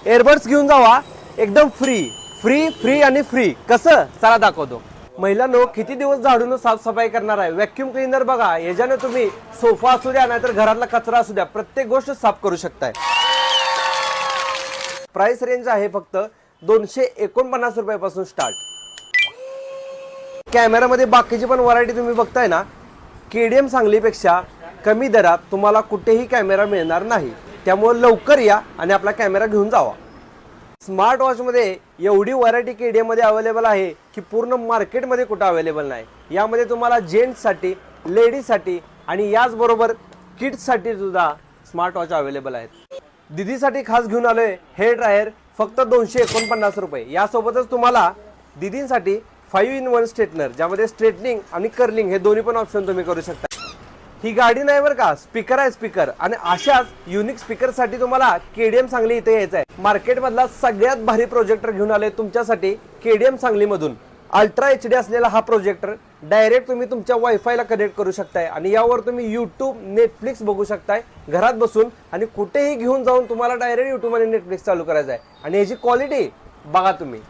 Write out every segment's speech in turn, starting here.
Earbuds घेऊन जावा एकदम free free free आणि फ्री. कसं चला दाखवतो. महिलांनो, किती दिवस झाडून साफसफाई करणार आहे. व्हॅक्यूम क्लीनर बघा, याच्याने तुम्ही सोफा असू द्या नाहीतर घरातला कचरा असू द्या प्रत्येक गोष्ट साफ करू शकताय. प्राइस रेंज आहे फक्त 249 रुपयापासून स्टार्ट. कॅमेरामध्ये बाकीची पण व्हरायटी तुम्ही बघताय ना, केडीएम सांगलीपेक्षा कमी दरात तुम्हाला कुठेही कॅमेरा मिळणार नाही. त्यामुळे लवकर या आणि आपला कॅमेरा घेऊन जावा. स्मार्ट वॉचमध्ये एवढी व्हरायटी केडीएम मध्ये अवेलेबल आहे की पूर्ण मार्केटमध्ये कुठं अवेलेबल नाही. यामध्ये तुम्हाला जेंट्ससाठी, लेडीजसाठी आणि याचबरोबर किड्ससाठी सुद्धा स्मार्ट वॉच अवेलेबल आहेत. दीदीसाठी खास घेऊन आलोय हेअर ड्रायर फक्त 249 रुपये. यासोबतच तुम्हाला दीदींसाठी 5-in-1 स्ट्रेटनर, ज्यामध्ये स्ट्रेटनिंग आणि कर्लिंग हे दोन्ही पण ऑप्शन तुम्ही करू शकता. ही गाडी नाही बरं का, स्पीकर आहे स्पीकर. आणि अशाच युनिक स्पीकरसाठी तुम्हाला केडीएम सांगली इथे यायचं आहे. मार्केटमधला सगळ्यात भारी प्रोजेक्टर घेऊन आले तुमच्यासाठी केडीएम सांगलीमधून. अल्ट्रा HD असलेला हा प्रोजेक्टर डायरेक्ट तुम्ही तुमच्या वायफायला कनेक्ट करू शकताय आणि यावर तुम्ही यूट्यूब, नेटफ्लिक्स बघू शकताय घरात बसून. आणि कुठेही घेऊन जाऊन तुम्हाला डायरेक्ट यूट्यूब आणि नेटफ्लिक्स चालू करायचं आहे. आणि याची क्वालिटी बघा तुम्ही.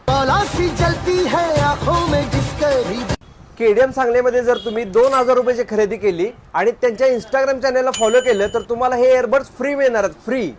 केडीएम सांगलीमध्ये जर तुम्ही 2000 रुपयाची खरेदी केली आणि त्यांच्या इंस्टाग्राम चॅनलला फॉलो केलं तर तुम्हाला हे एअरबड्स फ्री मिळणार आहेत. फ्री.